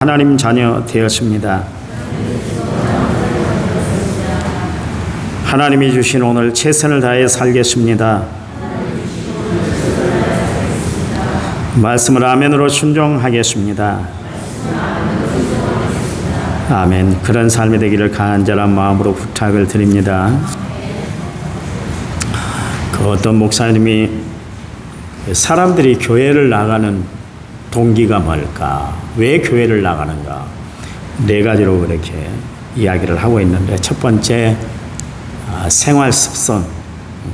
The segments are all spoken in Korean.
하나님 자녀 되었습니다. 하나님이 주신 오늘 최선을 다해 살겠습니다. 말씀을 아멘으로 순종하겠습니다. 아멘. 그런 삶이 되기를 간절한 마음으로 부탁을 드립니다. 그 어떤 목사님이 사람들이 교회를 나가는 동기가 뭘까? 왜 교회를 나가는가? 네 가지로 그렇게 이야기를 하고 있는데, 첫 번째, 생활 습성,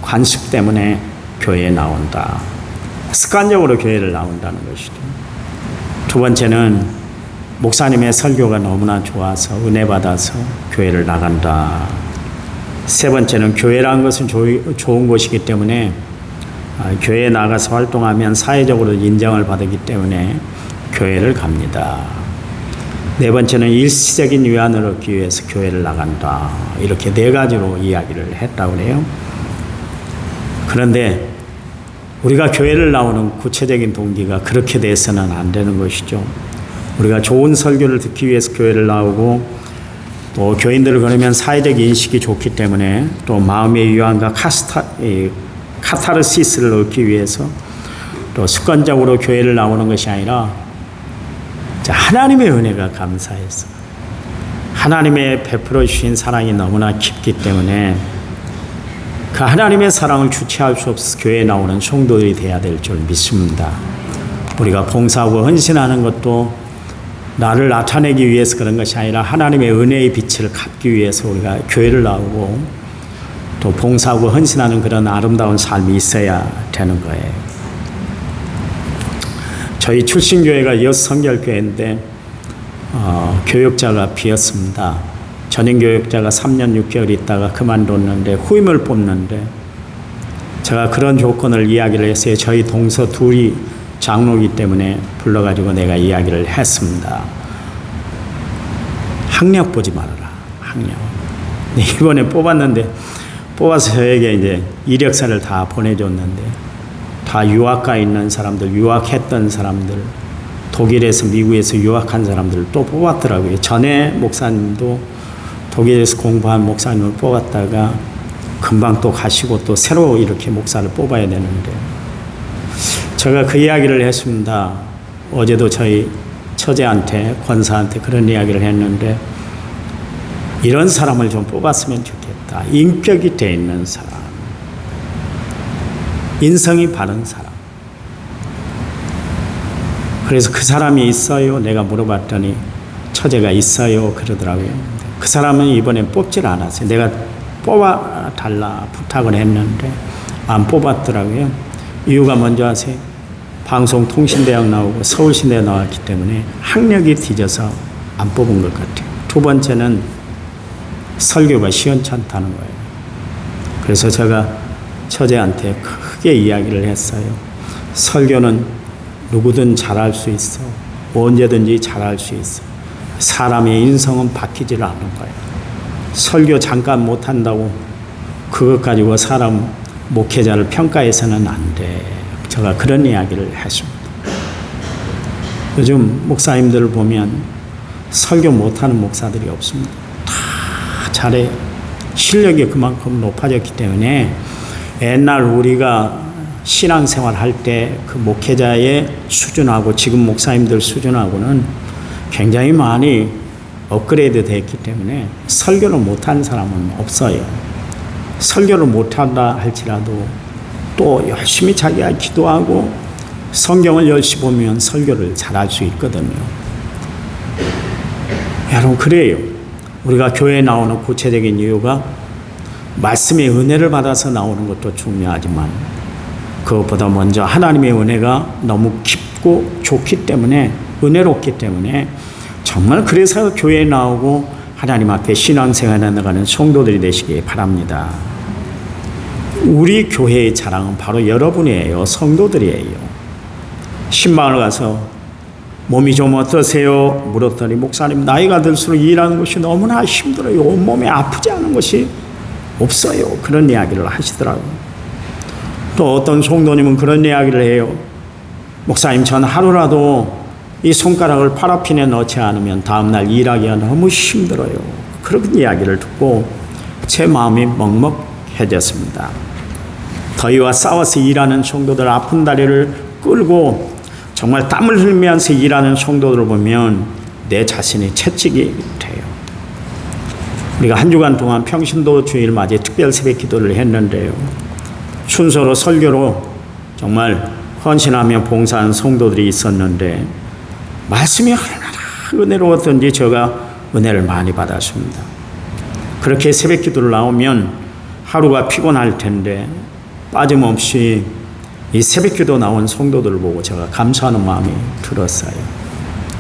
관습 때문에 교회에 나온다. 습관적으로 교회를 나온다는 것이죠. 두 번째는 목사님의 설교가 너무나 좋아서 은혜 받아서 교회를 나간다. 세 번째는 교회라는 것은 좋은 곳이기 때문에 교회에 나가서 활동하면 사회적으로 인정을 받기 때문에 교회를 갑니다. 네 번째는 일시적인 위안을 얻기 위해서 교회를 나간다. 이렇게 네 가지로 이야기를 했다고 해요. 그런데 우리가 교회를 나오는 구체적인 동기가 그렇게 돼서는 안 되는 것이죠. 우리가 좋은 설교를 듣기 위해서 교회를 나오고, 또 교인들을 그러면 사회적 인식이 좋기 때문에, 또 마음의 위안과 카타르시스를 얻기 위해서 또 습관적으로 교회를 나오는 것이 아니라 하나님의 은혜가 감사해서, 하나님의 베풀어 주신 사랑이 너무나 깊기 때문에 그 하나님의 사랑을 주체할 수 없어 교회에 나오는 성도들이 되어야 될 줄 믿습니다. 우리가 봉사하고 헌신하는 것도 나를 나타내기 위해서 그런 것이 아니라 하나님의 은혜의 빛을 갚기 위해서 우리가 교회를 나오고 또 봉사하고 헌신하는 그런 아름다운 삶이 있어야 되는 거예요. 저희 출신교회가 여성결교회인데 교육자가 비었습니다. 전임교육자가 3년 6개월 있다가 그만뒀는데 후임을 뽑는데, 제가 그런 조건을 이야기를 했어요. 저희 동서 둘이 장로이기 때문에 불러가지고 내가 이야기를 했습니다. 학력 보지 말아라. 학력. 이번에 뽑아서 저에게 이제 이력서를 다 보내줬는데, 다 유학가 있는 사람들, 유학했던 사람들, 독일에서 미국에서 유학한 사람들을 또 뽑았더라고요. 전에 목사님도 독일에서 공부한 목사님을 뽑았다가 금방 또 가시고 또 새로 이렇게 목사를 뽑아야 되는데, 제가 그 이야기를 했습니다. 어제도 저희 처제한테, 권사한테 그런 이야기를 했는데, 이런 사람을 좀 뽑았으면 좋겠다. 인격이 돼 있는 사람, 인성이 바른 사람. 그래서 그 사람이 있어요? 내가 물어봤더니 처제가 있어요 그러더라고요. 그 사람은 이번에 뽑질 않았어요. 내가 뽑아달라 부탁을 했는데 안 뽑았더라고요. 이유가 뭔지 아세요? 방송통신대학 나오고 서울신대 나왔기 때문에 학력이 뒤져서 안 뽑은 것 같아요. 두 번째는 설교가 시원찮다는 거예요. 그래서 제가 처제한테 크게 이야기를 했어요. 설교는 누구든 잘할 수 있어. 언제든지 잘할 수 있어. 사람의 인성은 바뀌질 않는 거예요. 설교 잠깐 못한다고 그것 가지고 사람 목회자를 평가해서는 안 돼. 제가 그런 이야기를 했습니다. 요즘 목사님들을 보면 설교 못하는 목사들이 없습니다. 다 잘해요. 실력이 그만큼 높아졌기 때문에 옛날 우리가 신앙생활 할 때 그 목회자의 수준하고 지금 목사님들 수준하고는 굉장히 많이 업그레이드 됐기 때문에 설교를 못하는 사람은 없어요. 설교를 못한다 할지라도 또 열심히 자기가 기도하고 성경을 열심히 보면 설교를 잘할 수 있거든요. 여러분, 그래요. 우리가 교회에 나오는 구체적인 이유가 말씀의 은혜를 받아서 나오는 것도 중요하지만 그것보다 먼저 하나님의 은혜가 너무 깊고 좋기 때문에, 은혜롭기 때문에 정말 그래서 교회에 나오고 하나님 앞에 신앙생활에 나가는 성도들이 되시기 바랍니다. 우리 교회의 자랑은 바로 여러분이에요. 성도들이에요. 신방을 가서 몸이 좀 어떠세요? 물었더니 목사님, 나이가 들수록 일하는 것이 너무나 힘들어요. 온몸에 아프지 않은 것이 없어요. 그런 이야기를 하시더라고요. 또 어떤 성도님은 그런 이야기를 해요. 목사님, 전 하루라도 이 손가락을 파라핀에 넣지 않으면 다음날 일하기가 너무 힘들어요. 그런 이야기를 듣고 제 마음이 먹먹해졌습니다. 더위와 싸워서 일하는 성도들, 아픈 다리를 끌고 정말 땀을 흘리면서 일하는 성도들을 보면 내 자신이 채찍이 돼요. 우리가 한 주간 동안 평신도 주일 맞이 특별 새벽 기도를 했는데요. 순서로 설교로 정말 헌신하며 봉사한 성도들이 있었는데 말씀이 얼마나 은혜로웠던지 제가 은혜를 많이 받았습니다. 그렇게 새벽 기도를 나오면 하루가 피곤할 텐데 빠짐없이 이 새벽 기도 나온 성도들을 보고 제가 감사하는 마음이 들었어요.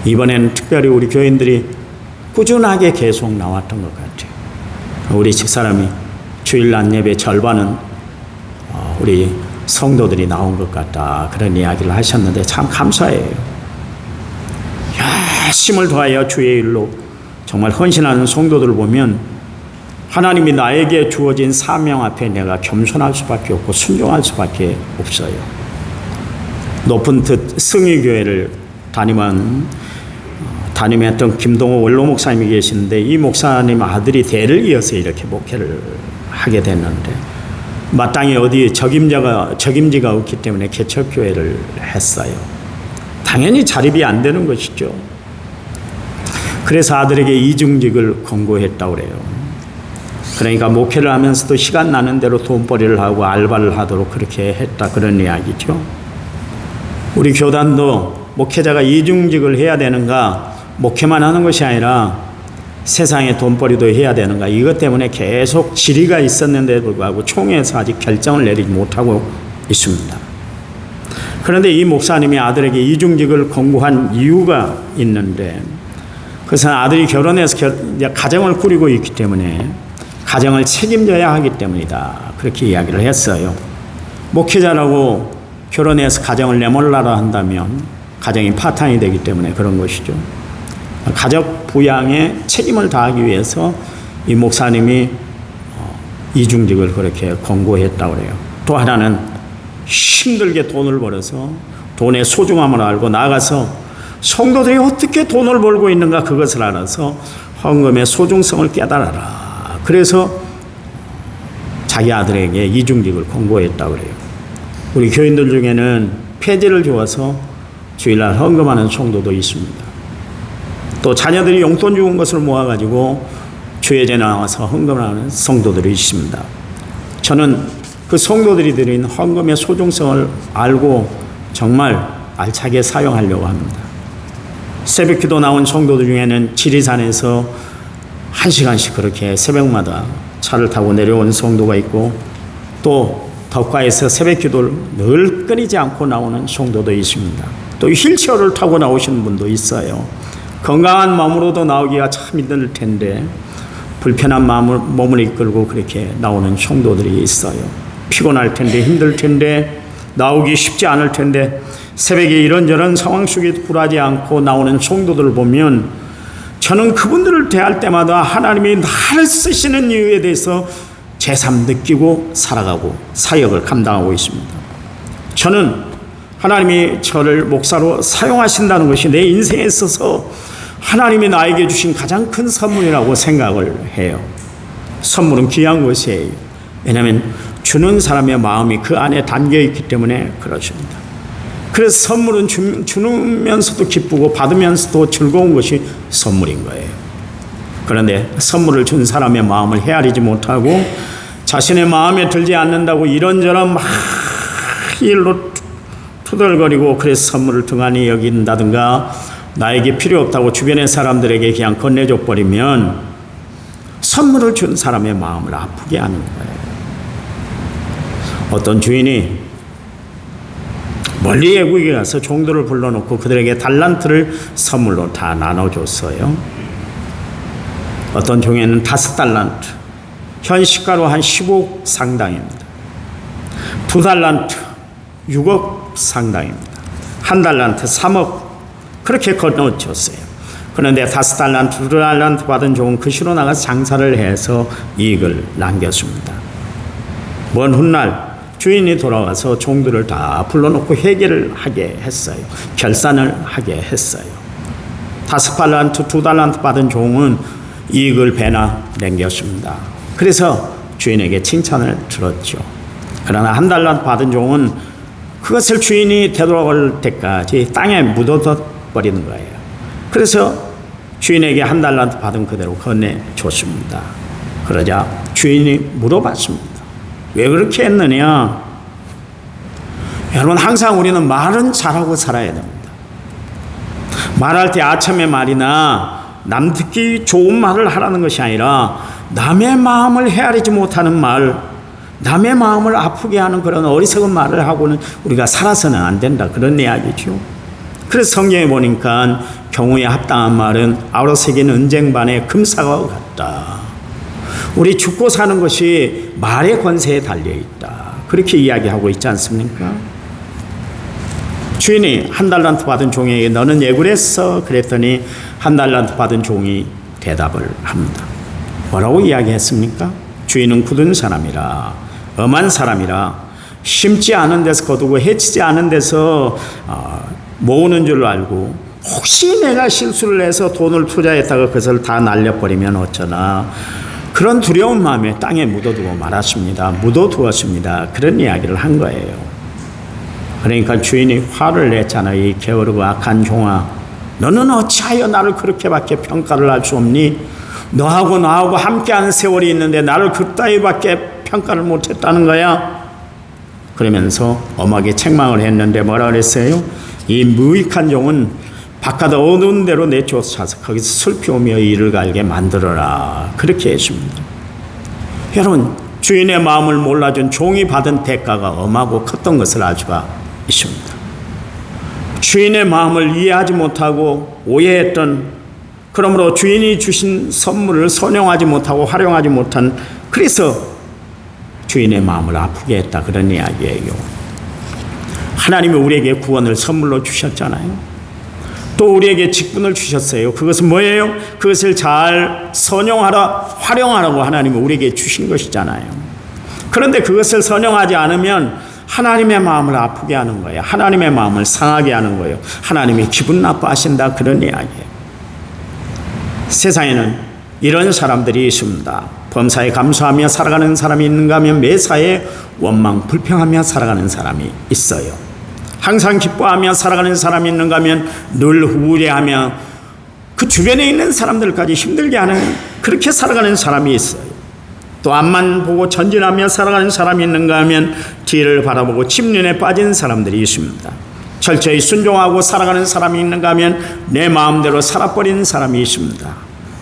이번에는 특별히 우리 교인들이 꾸준하게 계속 나왔던 것 같아요. 우리 집사람이 주일 낮 예배 절반은 우리 성도들이 나온 것 같다, 그런 이야기를 하셨는데 참 감사해요. 열심을 더하여 주의 일로 정말 헌신하는 성도들을 보면 하나님이 나에게 주어진 사명 앞에 내가 겸손할 수밖에 없고 순종할 수밖에 없어요. 높은 뜻 승의교회를 담임했던 김동호 원로 목사님이 계시는데 이 목사님 아들이 대를 이어서 이렇게 목회를 하게 됐는데 마땅히 어디 적임지가 없기 때문에 개척교회를 했어요. 당연히 자립이 안 되는 것이죠. 그래서 아들에게 이중직을 권고했다고 그래요. 그러니까 목회를 하면서도 시간 나는 대로 돈벌이를 하고 알바를 하도록 그렇게 했다, 그런 이야기죠. 우리 교단도 목회자가 이중직을 해야 되는가, 목회만 하는 것이 아니라 세상에 돈벌이도 해야 되는가, 이것 때문에 계속 질의가 있었는데도 불구하고 총회에서 아직 결정을 내리지 못하고 있습니다. 그런데 이 목사님이 아들에게 이중직을 권고한 이유가 있는데, 그것은 아들이 결혼해서 가정을 꾸리고 있기 때문에 가정을 책임져야 하기 때문이다, 그렇게 이야기를 했어요. 목회자라고 결혼해서 가정을 내몰라라 한다면 가정이 파탄이 되기 때문에 그런 것이죠. 가족 부양에 책임을 다하기 위해서 이 목사님이 이중직을 그렇게 권고했다고 그래요. 또 하나는 힘들게 돈을 벌어서 돈의 소중함을 알고 나가서 성도들이 어떻게 돈을 벌고 있는가 그것을 알아서 헌금의 소중성을 깨달아라. 그래서 자기 아들에게 이중직을 권고했다고 그래요. 우리 교인들 중에는 폐지를 주어서 주일날 헌금하는 성도도 있습니다. 또 자녀들이 용돈 주은 것을 모아가지고 주일에 나와서 헌금하는 성도들이 있습니다. 저는 그 성도들이 드린 헌금의 소중성을 알고 정말 알차게 사용하려고 합니다. 새벽기도 나온 성도들 중에는 지리산에서 1시간씩 그렇게 새벽마다 차를 타고 내려온 성도가 있고, 또 덕과에서 새벽기도를 늘 끊이지 않고 나오는 성도도 있습니다. 또 휠체어를 타고 나오시는 분도 있어요. 건강한 마음으로도 나오기가 참 힘들 텐데 불편한 몸을 이끌고 그렇게 나오는 성도들이 있어요. 피곤할 텐데, 힘들 텐데, 나오기 쉽지 않을 텐데 새벽에 이런저런 상황 속에 굴하지 않고 나오는 성도들을 보면 저는 그분들을 대할 때마다 하나님이 나를 쓰시는 이유에 대해서 새삼 느끼고 살아가고 사역을 감당하고 있습니다. 저는 하나님이 저를 목사로 사용하신다는 것이 내 인생에 있어서 하나님이 나에게 주신 가장 큰 선물이라고 생각을 해요. 선물은 귀한 것이에요. 왜냐하면 주는 사람의 마음이 그 안에 담겨 있기 때문에 그렇습니다. 그래서 선물은 주면서도 기쁘고 받으면서도 즐거운 것이 선물인 거예요. 그런데 선물을 준 사람의 마음을 헤아리지 못하고 자신의 마음에 들지 않는다고 이런저런 막 일로 투덜거리고 그래서 선물을 등한히 여긴다든가 나에게 필요 없다고 주변의 사람들에게 그냥 건네줘 버리면 선물을 준 사람의 마음을 아프게 하는 거예요. 어떤 주인이 멀리 외국에 가서 종들을 불러놓고 그들에게 달란트를 선물로 다 나눠줬어요. 어떤 종에는 5달란트, 현시가로 한 10억 상당입니다. 2달란트, 6억 상당입니다. 1달란트, 3억, 그렇게 건너줬어요. 그런데 5달란트, 2달란트 받은 종은 그 시로 나가서 장사를 해서 이익을 남겼습니다. 먼 훗날 주인이 돌아와서 종들을 다 불러놓고 회개를 하게 했어요. 결산을 하게 했어요. 5달란트, 2달란트 받은 종은 이익을 배나 남겼습니다. 그래서 주인에게 칭찬을 들었죠. 그러나 1달란트 받은 종은 그것을 주인이 되돌아올 때까지 땅에 묻어버리는 거예요. 그래서 주인에게 1달란트 받은 그대로 건네줬습니다. 그러자 주인이 물어봤습니다. 왜 그렇게 했느냐? 여러분, 항상 우리는 말은 잘하고 살아야 됩니다. 말할 때 아첨의 말이나 남 듣기 좋은 말을 하라는 것이 아니라 남의 마음을 헤아리지 못하는 말, 남의 마음을 아프게 하는 그런 어리석은 말을 하고는 우리가 살아서는 안 된다, 그런 이야기죠. 그래서 성경에 보니까 경우에 합당한 말은 아우러새긴 은쟁반에 금사과 같다. 우리 죽고 사는 것이 말의 권세에 달려있다, 그렇게 이야기하고 있지 않습니까? 주인이 1달란트 받은 종에게 너는 예굴했어 그랬더니 1달란트 받은 종이 대답을 합니다. 뭐라고 이야기했습니까? 주인은 굳은 사람이라, 엄한 사람이라, 심지 않은 데서 거두고 해치지 않은 데서 모으는 줄 알고 혹시 내가 실수를 해서 돈을 투자했다가 그것을 다 날려버리면 어쩌나, 그런 두려운 마음에 땅에 묻어두고 말았습니다. 묻어두었습니다. 그런 이야기를 한 거예요. 그러니까 주인이 화를 냈잖아요. 이 게으르고 악한 종아, 너는 어찌하여 나를 그렇게밖에 평가를 할 수 없니? 너하고 나하고 함께하는 세월이 있는데 나를 그따위밖에 평가를 못했다는 거야? 그러면서 엄하게 책망을 했는데 뭐라 그랬어요? 이 무익한 종은 바깥 어두운 데로 내쫓아서 거기서 슬피 오며 이를 갈게 만들어라, 그렇게 했습니다. 여러분, 주인의 마음을 몰라준 종이 받은 대가가 엄하고 컸던 것을 알 수가 있습니다. 주인의 마음을 이해하지 못하고 오해했던, 그러므로 주인이 주신 선물을 선용하지 못하고 활용하지 못한, 그래서 주인의 마음을 아프게 했다, 그런 이야기예요. 하나님이 우리에게 구원을 선물로 주셨잖아요. 또 우리에게 직분을 주셨어요. 그것은 뭐예요? 그것을 잘 선용하라, 활용하라고 하나님이 우리에게 주신 것이잖아요. 그런데 그것을 선용하지 않으면 하나님의 마음을 아프게 하는 거예요. 하나님의 마음을 상하게 하는 거예요. 하나님이 기분 나빠하신다, 그런 이야기예요. 세상에는 이런 사람들이 있습니다. 범사에 감사하며 살아가는 사람이 있는가 하면 매사에 원망 불평하며 살아가는 사람이 있어요. 항상 기뻐하며 살아가는 사람이 있는가 하면 늘 우울해하며 그 주변에 있는 사람들까지 힘들게 하는, 그렇게 살아가는 사람이 있어요. 또 앞만 보고 전진하며 살아가는 사람이 있는가 하면 뒤를 바라보고 침륜에 빠진 사람들이 있습니다. 철저히 순종하고 살아가는 사람이 있는가 하면 내 마음대로 살아버리는 사람이 있습니다.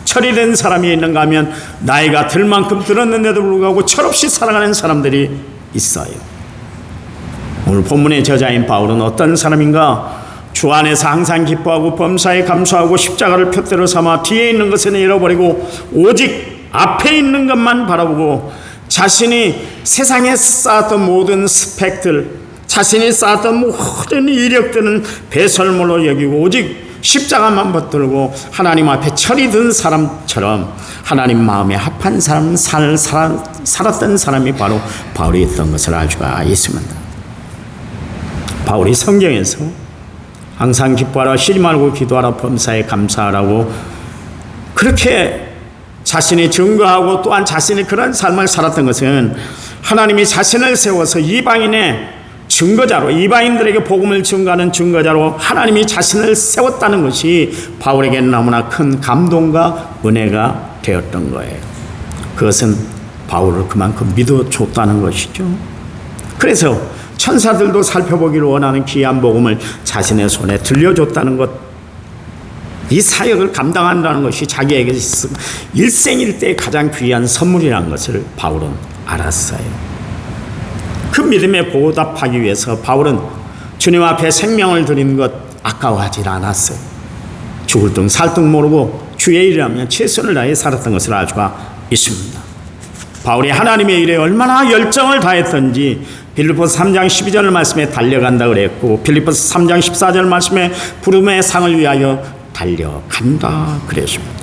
철이 된 사람이 있는가 하면 나이가 들 만큼 들었는데도 불구하고 철없이 살아가는 사람들이 있어요. 오늘 본문의 저자인 바울은 어떤 사람인가? 주 안에서 항상 기뻐하고 범사에 감사하고 십자가를 표대로 삼아 뒤에 있는 것은 잃어버리고 오직 앞에 있는 것만 바라보고 자신이 세상에 쌓았던 모든 스펙들, 자신이 쌓았던 모든 이력들은 배설물로 여기고 오직 십자가만 붙들고 하나님 앞에 철이 든 사람처럼 하나님 마음에 합한 삶을 살았던 사람이 바로 바울이었던 것을 알 수가 있습니다. 바울이 성경에서 항상 기뻐하라, 쉬지 말고 기도하라, 범사에 감사하라고 그렇게 자신이 증거하고 또한 자신이 그런 삶을 살았던 것은 하나님이 자신을 세워서 이방인의 증거자로, 이방인들에게 복음을 증거하는 증거자로 하나님이 자신을 세웠다는 것이 바울에게는 너무나 큰 감동과 은혜가 되었던 거예요. 그것은 바울을 그만큼 믿어줬다는 것이죠. 그래서 천사들도 살펴보기를 원하는 귀한 복음을 자신의 손에 들려줬다는 것, 이 사역을 감당한다는 것이 자기에게 일생일대의 가장 귀한 선물이라는 것을 바울은 알았어요. 그 믿음에 보답하기 위해서 바울은 주님 앞에 생명을 드리는 것 아까워하지 않았어요. 죽을 둥 살 둥 모르고 주의 일이라면 최선을 다해 살았던 것을 알 수가 있습니다. 바울이 하나님의 일에 얼마나 열정을 다했던지 빌립보서 3장 12절 말씀에 달려간다 그랬고, 빌립보서 3장 14절 말씀에 부름의 상을 위하여 달려간다 그랬습니다.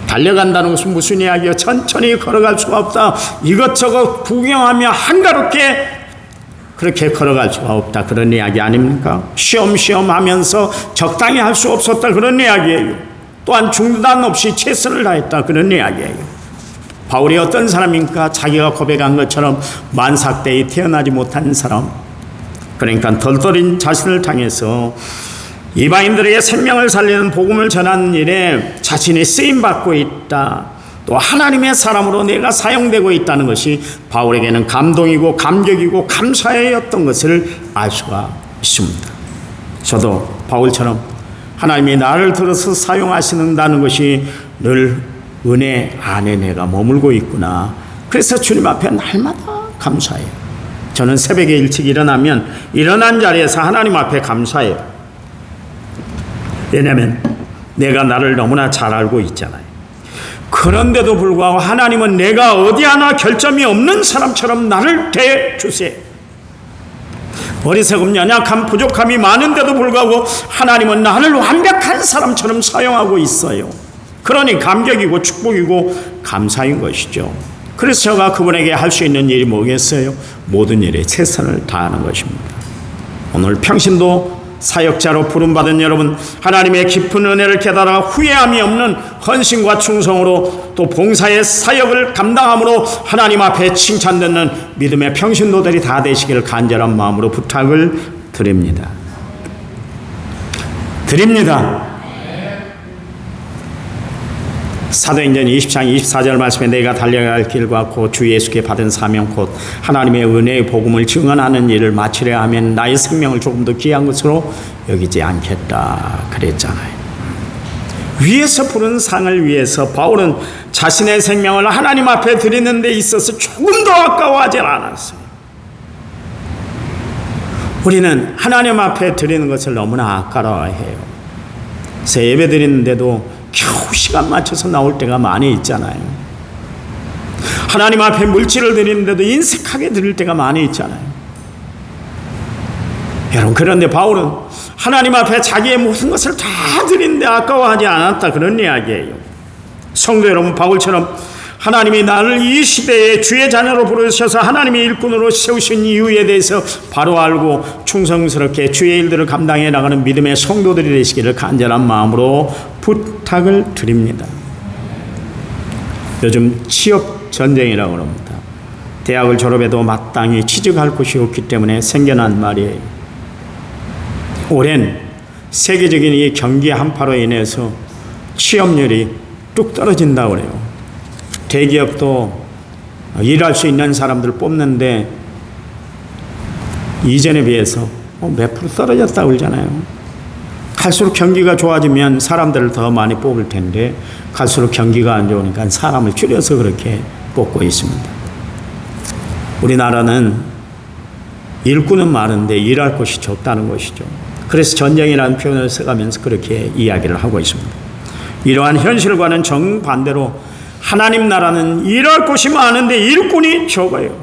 달려간다는 것은 무슨 이야기예요? 천천히 걸어갈 수가 없다. 이것저것 구경하며 한가롭게 그렇게 걸어갈 수가 없다, 그런 이야기 아닙니까? 쉬엄쉬엄 하면서 적당히 할 수 없었다, 그런 이야기예요. 또한 중단 없이 최선을 다했다, 그런 이야기예요. 바울이 어떤 사람입니까? 자기가 고백한 것처럼 만삭대에 태어나지 못한 사람, 그러니까 덜덜인 자신을 향해서 이방인들에게 생명을 살리는 복음을 전하는 일에 자신이 쓰임받고 있다, 또 하나님의 사람으로 내가 사용되고 있다는 것이 바울에게는 감동이고 감격이고 감사였던 것을 알 수가 있습니다. 저도 바울처럼 하나님이 나를 들어서 사용하시는다는 것이 늘 은혜 안에 내가 머물고 있구나, 그래서 주님 앞에 날마다 감사해요. 저는 새벽에 일찍 일어나면 일어난 자리에서 하나님 앞에 감사해요. 왜냐하면 내가 나를 너무나 잘 알고 있잖아요. 그런데도 불구하고 하나님은 내가 어디 하나 결점이 없는 사람처럼 나를 대해주세요. 어리석음, 연약함, 부족함이 많은데도 불구하고 하나님은 나를 완벽한 사람처럼 사용하고 있어요. 그러니 감격이고 축복이고 감사인 것이죠. 그래서 제가 그분에게 할 수 있는 일이 뭐겠어요? 모든 일에 최선을 다하는 것입니다. 오늘 평신도 사역자로 부름받은 여러분, 하나님의 깊은 은혜를 깨달아 후회함이 없는 헌신과 충성으로 또 봉사의 사역을 감당함으로 하나님 앞에 칭찬받는 믿음의 평신도들이 다 되시기를 간절한 마음으로 부탁을 드립니다. 사도행전 20장 24절 말씀에 내가 달려갈 길과 곧 주 예수께 받은 사명 곧 하나님의 은혜의 복음을 증언하는 일을 마치려 하면 나의 생명을 조금 더 귀한 것으로 여기지 않겠다 그랬잖아요. 위에서 부른 상을 위해서 바울은 자신의 생명을 하나님 앞에 드리는 데 있어서 조금 더 아까워하지 않았어요. 우리는 하나님 앞에 드리는 것을 너무나 아까워해요. 그래서 예배 드리는데도 겨우 시간 맞춰서 나올 때가 많이 있잖아요. 하나님 앞에 물질을 드리는데도 인색하게 드릴 때가 많이 있잖아요. 여러분, 그런데 바울은 하나님 앞에 자기의 모든 것을 다 드리는데 아까워하지 않았다, 그런 이야기예요. 성도 여러분, 바울처럼 하나님이 나를 이 시대에 주의 자녀로 부르셔서 하나님의 일꾼으로 세우신 이유에 대해서 바로 알고 충성스럽게 주의 일들을 감당해 나가는 믿음의 성도들이 되시기를 간절한 마음으로 부탁을 드립니다. 요즘 취업 전쟁이라고 합니다. 대학을 졸업해도 마땅히 취직할 곳이 없기 때문에 생겨난 말이에요. 오랜 세계적인 이 경기 한파로 인해서 취업률이 뚝 떨어진다고 그래요. 대기업도 일할 수 있는 사람들 뽑는데 이전에 비해서 몇 프로 떨어졌다고 그러잖아요. 갈수록 경기가 좋아지면 사람들을 더 많이 뽑을 텐데 갈수록 경기가 안 좋으니까 사람을 줄여서 그렇게 뽑고 있습니다. 우리나라는 일꾼은 많은데 일할 곳이 적다는 것이죠. 그래서 전쟁이라는 표현을 써가면서 그렇게 이야기를 하고 있습니다. 이러한 현실과는 정반대로 하나님 나라는 일할 곳이 많은데 일꾼이 적어요.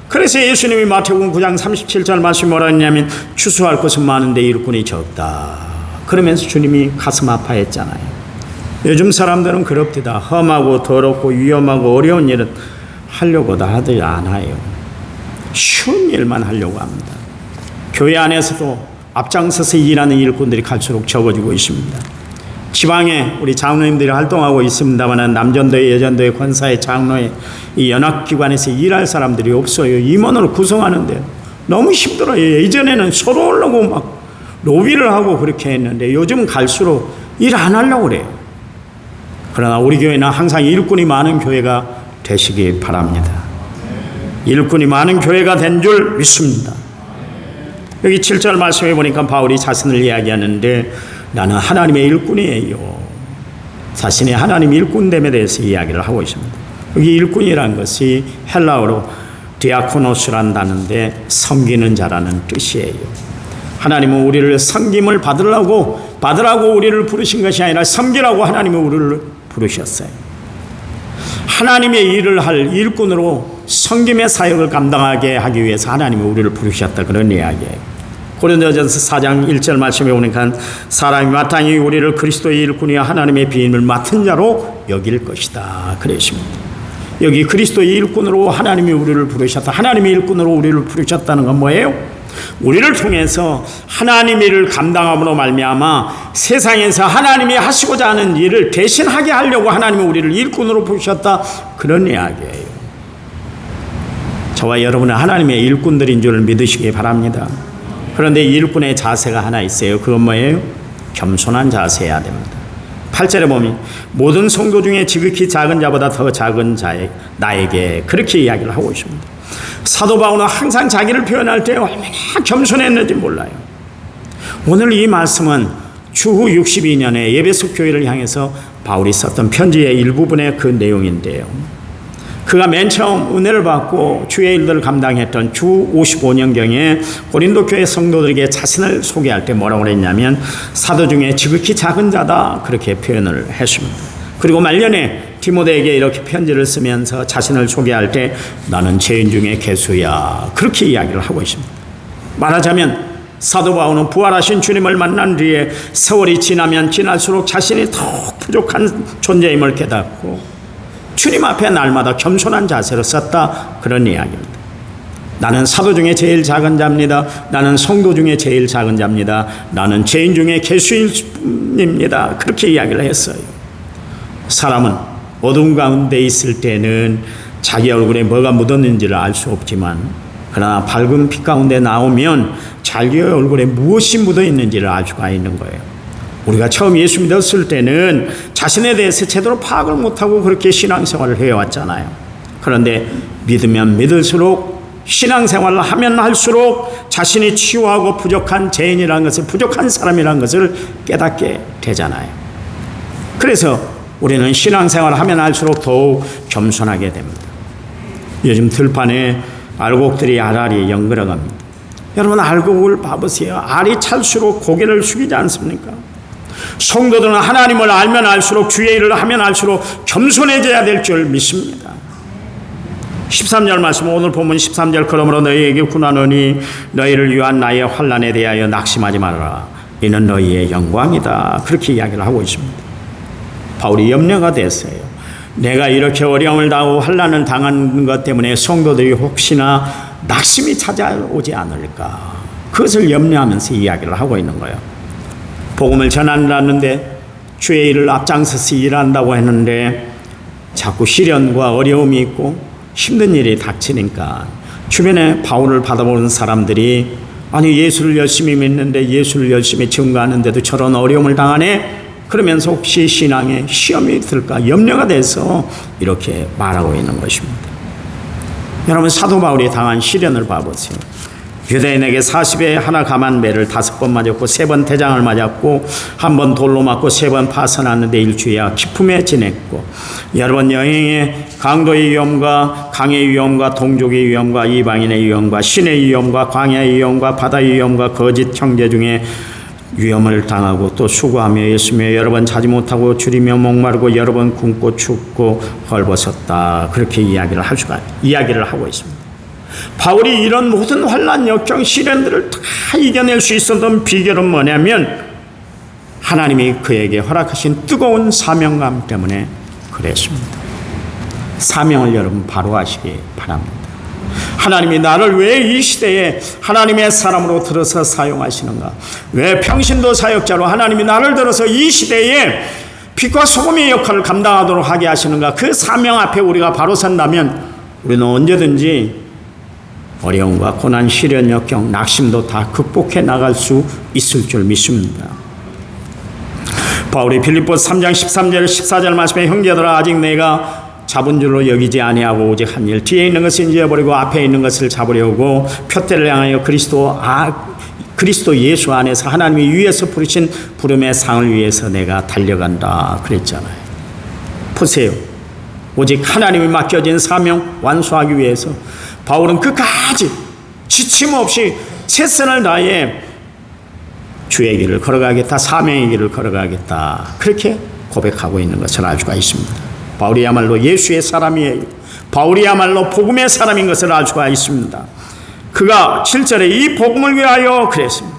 그래서 예수님이 마태복음 9장 37절 말씀이 뭐라 했냐면 추수할 곳은 많은데 일꾼이 적다. 그러면서 주님이 가슴 아파했잖아요. 요즘 사람들은 그럽디다. 험하고 더럽고 위험하고 어려운 일은 하려고도 하지 않아요. 쉬운 일만 하려고 합니다. 교회 안에서도 앞장서서 일하는 일꾼들이 갈수록 적어지고 있습니다. 지방에 우리 장로님들이 활동하고 있습니다만 남전도회, 여전도회, 권사회, 장로회 이 연합기관에서 일할 사람들이 없어요. 임원으로 구성하는데 너무 힘들어요. 예전에는 서로 오려고 막 로비를 하고 그렇게 했는데 요즘 갈수록 일 안 하려고 그래요. 그러나 우리 교회는 항상 일꾼이 많은 교회가 되시기 바랍니다. 일꾼이 많은 교회가 된 줄 믿습니다. 여기 7절 말씀해 보니까 바울이 자신을 이야기하는데 나는 하나님의 일꾼이에요. 자신의 하나님 일꾼됨에 대해서 이야기를 하고 있습니다. 여기 일꾼이라는 것이 헬라어로 디아코노스란 단어인데 섬기는 자라는 뜻이에요. 하나님은 우리를 섬김을 받으라고 우리를 부르신 것이 아니라 섬기라고 하나님은 우리를 부르셨어요. 하나님의 일을 할 일꾼으로 섬김의 사역을 감당하게 하기 위해서 하나님이 우리를 부르셨다, 그런 이야기예요. 고린도전서 4장 1절 말씀에 보니까 사람이 마땅히 우리를 그리스도의 일꾼이여 하나님의 비임을 맡은 자로 여길 것이다 그랬습니다. 여기 그리스도의 일꾼으로 하나님이 우리를 부르셨다. 하나님의 일꾼으로 우리를 부르셨다는 건 뭐예요? 우리를 통해서 하나님의 일을 감당함으로 말미암아 세상에서 하나님이 하시고자 하는 일을 대신하게 하려고 하나님이 우리를 일꾼으로 부르셨다. 그런 이야기예요. 저와 여러분은 하나님의 일꾼들인 줄 믿으시기 바랍니다. 그런데 일꾼의 자세가 하나 있어요. 그건 뭐예요? 겸손한 자세여야 됩니다. 8절에 보면 모든 성도 중에 지극히 작은 자보다 더 작은 자에 나에게 그렇게 이야기를 하고 있습니다. 사도 바울은 항상 자기를 표현할 때 얼마나 겸손했는지 몰라요. 오늘 이 말씀은 추후 62년에 에베소 교회를 향해서 바울이 썼던 편지의 일부분의 그 내용인데요. 그가 맨 처음 은혜를 받고 주의 일들을 감당했던 주 55년경에 고린도 교회 성도들에게 자신을 소개할 때 뭐라고 그랬냐면 사도 중에 지극히 작은 자다 그렇게 표현을 했습니다. 그리고 말년에 디모데에게 이렇게 편지를 쓰면서 자신을 소개할 때 나는 죄인 중에 괴수야 그렇게 이야기를 하고 있습니다. 말하자면 사도 바울은 부활하신 주님을 만난 뒤에 세월이 지나면 지날수록 자신이 더 부족한 존재임을 깨닫고 주님 앞에 날마다 겸손한 자세로 썼다 그런 이야기입니다. 나는 사도 중에 제일 작은 자입니다. 나는 성도 중에 제일 작은 자입니다. 나는 죄인 중에 괴수입니다. 그렇게 이야기를 했어요. 사람은 어두운 가운데 있을 때는 자기 얼굴에 뭐가 묻었는지를 알 수 없지만 그러나 밝은 빛 가운데 나오면 자기의 얼굴에 무엇이 묻어 있는지를 알 수가 있는 거예요. 우리가 처음 예수 믿었을 때는 자신에 대해서 제대로 파악을 못하고 그렇게 신앙생활을 해왔잖아요. 그런데 믿으면 믿을수록 신앙생활을 하면 할수록 자신이 치유하고 부족한 죄인이라는 것을 부족한 사람이라는 것을 깨닫게 되잖아요. 그래서 우리는 신앙생활을 하면 할수록 더욱 겸손하게 됩니다. 요즘 들판에 알곡들이 알알이 연그러갑니다. 여러분 알곡을 봐보세요. 알이 찰수록 고개를 숙이지 않습니까? 성도들은 하나님을 알면 알수록 주의 일을 하면 할수록 겸손해져야 될 줄 믿습니다. 13절 말씀 오늘 보면 13절 그러므로 너희에게 군하노니 너희를 위한 나의 환난에 대하여 낙심하지 말아라. 이는 너희의 영광이다. 그렇게 이야기를 하고 있습니다. 바울이 염려가 됐어요. 내가 이렇게 어려움을 당하고 환난을 당한 것 때문에 성도들이 혹시나 낙심이 찾아오지 않을까. 그것을 염려하면서 이야기를 하고 있는 거예요. 복음을 전하는데 주의 일을 앞장서서 일한다고 했는데 자꾸 시련과 어려움이 있고 힘든 일이 닥치니까 주변에 바울을 받아보는 사람들이 아니 예수를 열심히 믿는데 예수를 열심히 증거하는데도 저런 어려움을 당하네? 그러면서 혹시 신앙에 시험이 들까 염려가 돼서 이렇게 말하고 있는 것입니다. 여러분 사도 바울이 당한 시련을 봐보세요. 유대인에게 40에 하나 감한 매를 5번 맞았고 3번 대장을 맞았고 1번 돌로 맞고 3번 파선하는데 일주야 기품에 지냈고 여러 번 여행에 강도의 위험과 강의 위험과 동족의 위험과 이방인의 위험과 신의 위험과 광야의 위험과 바다의 위험과 거짓 형제 중에 위험을 당하고 또 수고하며 애쓰며 여러 번 자지 못하고 줄이며 목마르고 여러 번 굶고 춥고 헐벗었다. 그렇게 이야기를 하고 있습니다. 바울이 이런 모든 환난 역경 시련들을 다 이겨낼 수 있었던 비결은 뭐냐면 하나님이 그에게 허락하신 뜨거운 사명감 때문에 그랬습니다. 사명을 여러분 바로 하시기 바랍니다. 하나님이 나를 왜 이 시대에 하나님의 사람으로 들어서 사용하시는가? 왜 평신도 사역자로 하나님이 나를 들어서 이 시대에 빛과 소금의 역할을 감당하도록 하게 하시는가? 그 사명 앞에 우리가 바로 선다면 우리는 언제든지 어려움과 고난, 시련, 역경, 낙심도 다 극복해 나갈 수 있을 줄 믿습니다. 바울이 빌립보서 3장 13절 14절 말씀에 형제들아 아직 내가 잡은 줄로 여기지 아니하고 오직 한 일 뒤에 있는 것을 잊어버리고 앞에 있는 것을 잡으려고 표대를 향하여 그리스도 예수 안에서 하나님이 위에서 부르신 부름의 상을 위해서 내가 달려간다 그랬잖아요. 보세요. 오직 하나님이 맡겨진 사명 완수하기 위해서 바울은 끝까지 지침 없이 최선을 다해 주의 길을 걸어가겠다, 사명의 길을 걸어가겠다 그렇게 고백하고 있는 것을 알 수가 있습니다. 바울이야말로 예수의 사람이에요. 바울이야말로 복음의 사람인 것을 알 수가 있습니다. 그가 7절에 이 복음을 위하여 그랬습니다.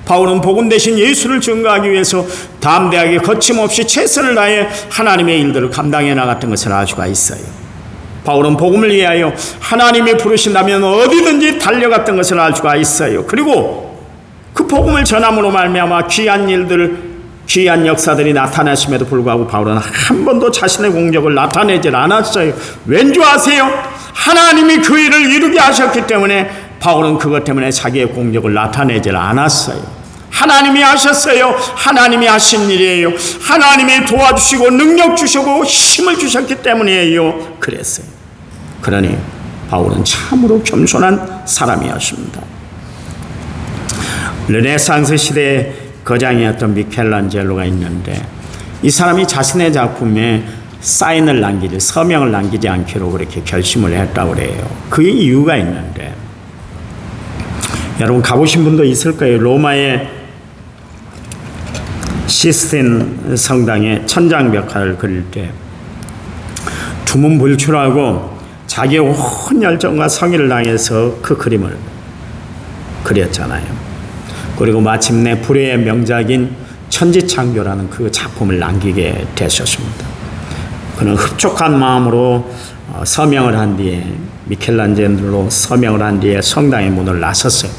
바울은 복음 대신 예수를 증거하기 위해서 담대하게 거침없이 최선을 다해 하나님의 일들을 감당해 나갔던 것을 알 수가 있어요. 바울은 복음을 위하여 하나님이 부르신다면 어디든지 달려갔던 것을 알 수가 있어요. 그리고 그 복음을 전함으로 말미암아 귀한 일들, 귀한 역사들이 나타났음에도 불구하고 바울은 한 번도 자신의 공적을 나타내질 않았어요. 왠지 아세요? 하나님이 그 일을 이루게 하셨기 때문에 바울은 그것 때문에 자기의 공적을 나타내질 않았어요. 하나님이 하셨어요. 하나님이 하신 일이에요. 하나님이 도와주시고 능력 주시고 힘을 주셨기 때문이에요. 그랬어요. 그러니 바울은 참으로 겸손한 사람이었습니다. 르네상스 시대의 거장이었던 미켈란젤로가 있는데 이 사람이 자신의 작품에 사인을 남기지, 서명을 남기지 않기로 그렇게 결심을 했다고 그래요. 그 이유가 있는데, 여러분 가보신 분도 있을 거예요. 로마의 시스틴 성당의 천장벽화를 그릴 때 두문불출하고 자기의 온 열정과 성의를 다해서 그 그림을 그렸잖아요. 그리고 마침내 불후의 명작인 천지창조라는 그 작품을 남기게 되셨습니다. 그는 흡족한 마음으로 서명을 한 뒤에, 미켈란젤로 서명을 한 뒤에 성당의 문을 나섰어요.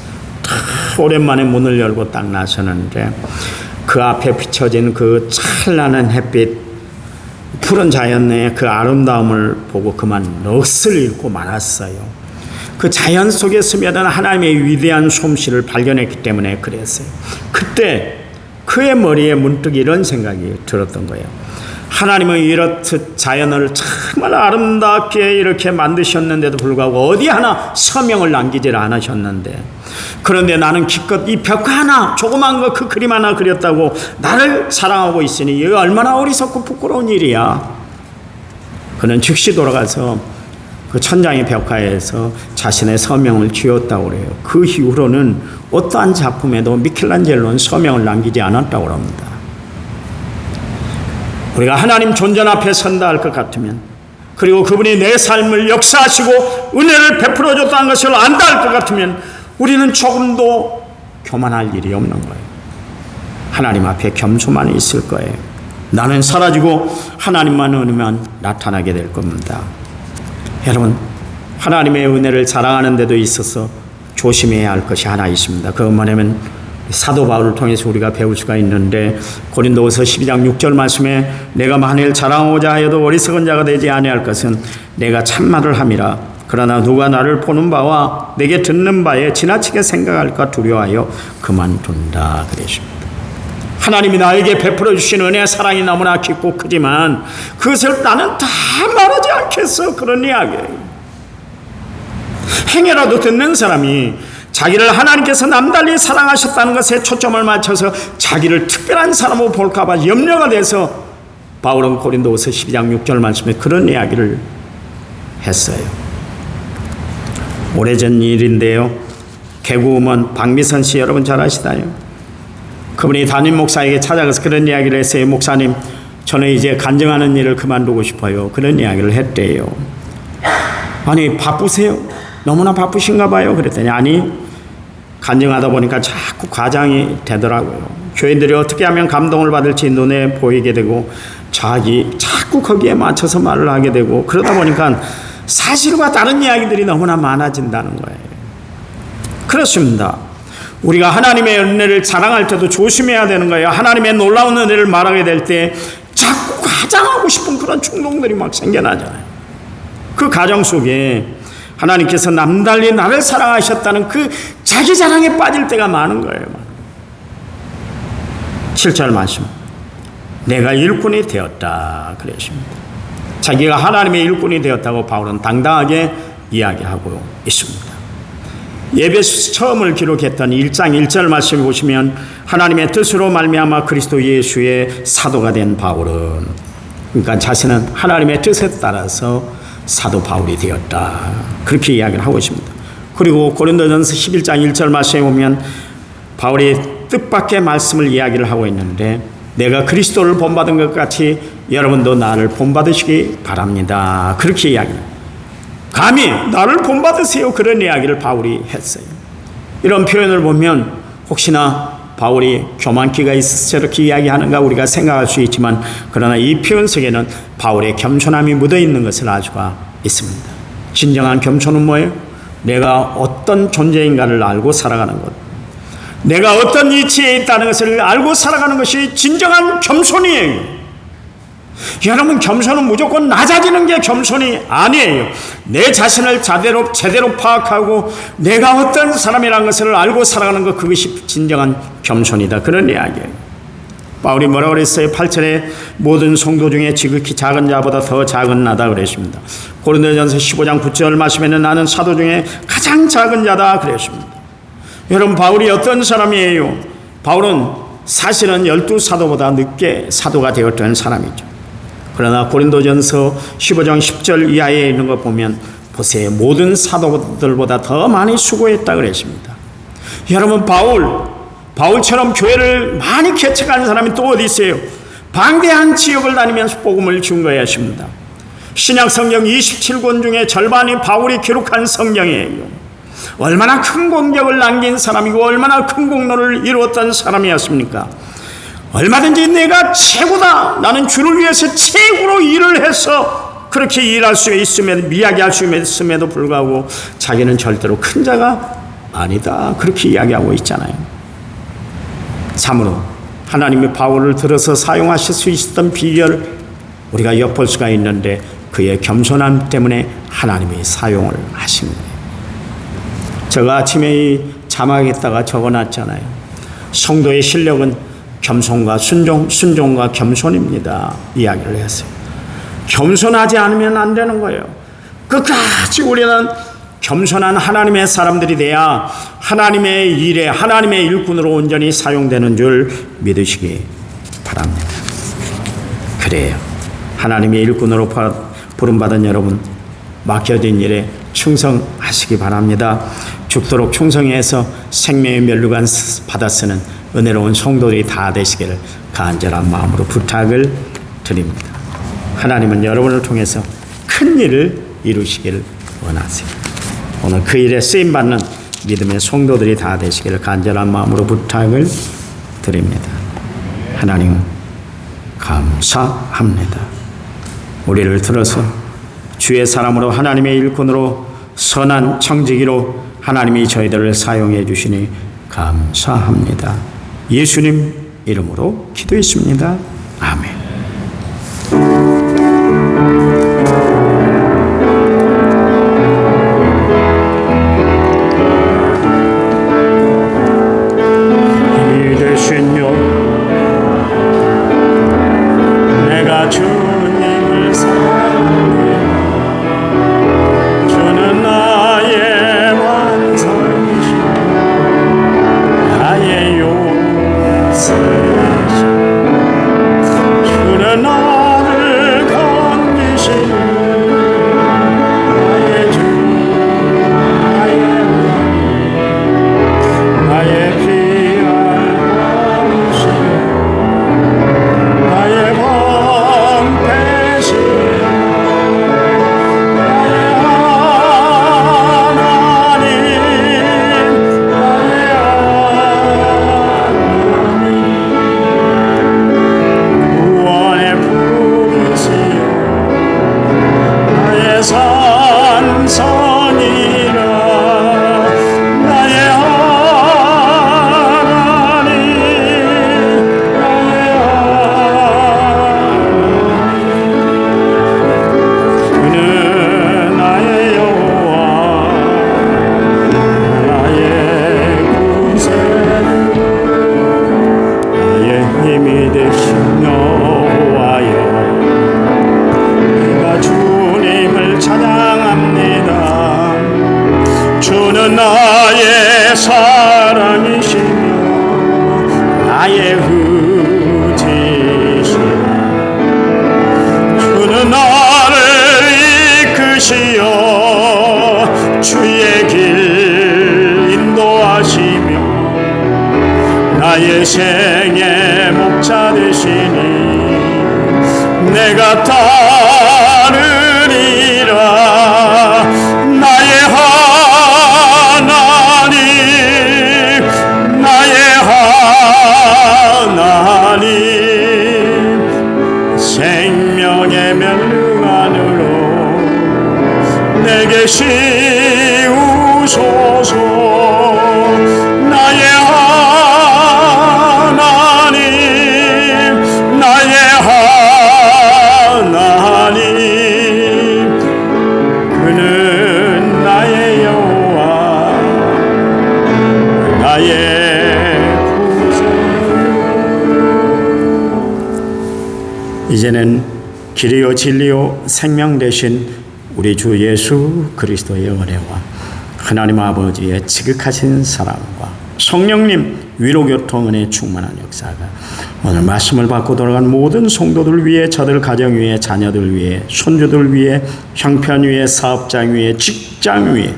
오랜만에 문을 열고 딱 나서는데 그 앞에 비춰진 그 찬란한 햇빛, 푸른 자연의 그 아름다움을 보고 그만 넋을 잃고 말았어요. 그 자연 속에 스며든 하나님의 위대한 솜씨를 발견했기 때문에 그랬어요. 그때 그의 머리에 문득 이런 생각이 들었던 거예요. 하나님은 이렇듯 자연을 정말 아름답게 이렇게 만드셨는데도 불구하고 어디 하나 서명을 남기질 않으셨는데, 그런데 나는 기껏 이 벽화 하나, 조그만 거 그 그림 하나 그렸다고 나를 사랑하고 있으니 이거 얼마나 어리석고 부끄러운 일이야. 그는 즉시 돌아가서 그 천장의 벽화에서 자신의 서명을 지었다고 그래요. 그 이후로는 어떠한 작품에도 미켈란젤로는 서명을 남기지 않았다고 합니다. 우리가 하나님 존전 앞에 선다 할 것 같으면, 그리고 그분이 내 삶을 역사하시고 은혜를 베풀어 줬다는 것을 안다 할 것 같으면 우리는 조금도 교만할 일이 없는 거예요. 하나님 앞에 겸손만 있을 거예요. 나는 사라지고 하나님만 은혜만 나타나게 될 겁니다. 여러분, 하나님의 은혜를 자랑하는 데도 있어서 조심해야 할 것이 하나 있습니다. 그건 뭐냐면 사도 바울을 통해서 우리가 배울 수가 있는데, 고린도후서 12장 6절 말씀에 내가 만일 자랑하고자 하여도 어리석은 자가 되지 아니할 것은 내가 참말을 함이라. 그러나 누가 나를 보는 바와 내게 듣는 바에 지나치게 생각할까 두려워하여 그만둔다 그러십니다. 하나님이 나에게 베풀어 주신 은혜, 사랑이 너무나 깊고 크지만 그것을 나는 다 말하지 않겠어, 그런 이야기예요. 행여라도 듣는 사람이 자기를 하나님께서 남달리 사랑하셨다는 것에 초점을 맞춰서 자기를 특별한 사람으로 볼까 봐 염려가 돼서 바울은 고린도후서 12장 6절 말씀에 그런 이야기를 했어요. 오래전 일인데요, 개그우먼 박미선 씨 여러분 잘 아시나요? 그분이 담임 목사에게 찾아가서 그런 이야기를 했어요. 목사님, 저는 이제 간증하는 일을 그만두고 싶어요. 그런 이야기를 했대요. 아니, 바쁘세요? 너무나 바쁘신가 봐요. 그랬더니 아니, 간증하다 보니까 자꾸 과장이 되더라고요. 교인들이 어떻게 하면 감동을 받을지 눈에 보이게 되고 자꾸 거기에 맞춰서 말을 하게 되고, 그러다 보니까 사실과 다른 이야기들이 너무나 많아진다는 거예요. 그렇습니다. 우리가 하나님의 은혜를 자랑할 때도 조심해야 되는 거예요. 하나님의 놀라운 은혜를 말하게 될 때 자꾸 과장하고 싶은 그런 충동들이 막 생겨나잖아요. 그 가정 속에 하나님께서 남달리 나를 사랑하셨다는 그 자기 자랑에 빠질 때가 많은 거예요. 7절 말씀, 내가 일꾼이 되었다 그러십니다. 자기가 하나님의 일꾼이 되었다고 바울은 당당하게 이야기하고 있습니다. 예배서 처음을 기록했던 1장 1절 말씀을 보시면 하나님의 뜻으로 말미암아 그리스도 예수의 사도가 된 바울은, 그러니까 자신은 하나님의 뜻에 따라서 사도 바울이 되었다, 그렇게 이야기를 하고 있습니다. 그리고 고린도전서 11장 1절 말씀에 보면 바울이 뜻밖의 말씀을 이야기를 하고 있는데, 내가 그리스도를 본받은 것 같이 여러분도 나를 본받으시기 바랍니다, 그렇게 이야기합니다. 감히 나를 본받으세요, 그런 이야기를 바울이 했어요. 이런 표현을 보면 혹시나 바울이 교만기가 있어서 저렇게 이야기하는가 우리가 생각할 수 있지만, 그러나 이 표현 속에는 바울의 겸손함이 묻어있는 것을 알 수가 있습니다. 진정한 겸손은 뭐예요? 내가 어떤 존재인가를 알고 살아가는 것, 내가 어떤 위치에 있다는 것을 알고 살아가는 것이 진정한 겸손이에요. 여러분, 겸손은 무조건 낮아지는 게 겸손이 아니에요. 내 자신을 제대로 파악하고 내가 어떤 사람이라는 것을 알고 살아가는 것, 그것이 진정한 겸손이다, 그런 이야기예요. 바울이 뭐라고 그랬어요? 8절에 모든 성도 중에 지극히 작은 자보다 더 작은 나다 그랬습니다. 고린도전서 15장 9절 말씀에는 나는 사도 중에 가장 작은 자다 그랬습니다. 여러분, 바울이 어떤 사람이에요? 바울은 사실은 12사도보다 늦게 사도가 되었던 사람이죠. 그러나 고린도전서 15장 10절 이하에 있는 거 보면 보세요. 모든 사도들보다 더 많이 수고했다 그랬습니다. 여러분, 바울처럼 교회를 많이 개척하는 사람이 또 어디 있어요? 방대한 지역을 다니면서 복음을 증거했습니다. 신약 성경 27권 중에 절반이 바울이 기록한 성경이에요. 얼마나 큰 공적을 남긴 사람이고 얼마나 큰 공로를 이루었던 사람이었습니까? 얼마든지 내가 최고다, 나는 주를 위해서 최고로 일을 해서 그렇게 일할 수 있음에도, 이야기할 수 있음에도 불구하고 자기는 절대로 큰 자가 아니다, 그렇게 이야기하고 있잖아요. 참으로 하나님이 바울을 들어서 사용하실 수 있었던 비결, 우리가 엿볼 수가 있는데 그의 겸손함 때문에 하나님이 사용을 하신 거예요. 제가 아침에 이 자막에다가 적어놨잖아요. 성도의 실력은 겸손과 순종과 겸손입니다, 이야기를 했어요. 겸손하지 않으면 안 되는 거예요. 끝까지 우리는 겸손한 하나님의 사람들이 돼야 하나님의 일에, 하나님의 일꾼으로 온전히 사용되는 줄 믿으시기 바랍니다. 그래요, 하나님의 일꾼으로 부름받은 여러분, 맡겨진 일에 충성하시기 바랍니다. 죽도록 충성해서 생명의 면류관 받아 쓰는 은혜로운 성도들이 다 되시기를 간절한 마음으로 부탁을 드립니다. 하나님은 여러분을 통해서 큰 일을 이루시기를 원하세요. 오늘 그 일에 쓰임받는 믿음의 성도들이 다 되시기를 간절한 마음으로 부탁을 드립니다. 하나님 감사합니다. 우리를 들어서 주의 사람으로, 하나님의 일꾼으로, 선한 청지기로 하나님이 저희들을 사용해 주시니 감사합니다. 예수님 이름으로 기도했습니다. 아멘. 나의 생의 목자 되시니 내가 따르리라. 나의 하나님, 나의 하나님, 생명의 면류관으로 내게 씌우소서. 나의 하나님, 나의 하나님, 그는 나의 여호와, 나의 구주. 이제는 길이요 진리요 생명 되신 우리 주 예수 그리스도의 은혜와 하나님 아버지의 지극하신 사랑과 성령님 위로교통 은혜 충만한 역사가 오늘 말씀을 받고 돌아간 모든 성도들 위해, 저들 가정 위해, 자녀들 위해, 손주들 위해, 형편 위해, 사업장 위해, 직장 위해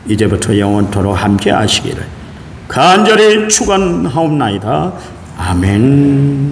이제부터 영원토록 함께 하시기를 간절히 축원하옵나이다. 아멘.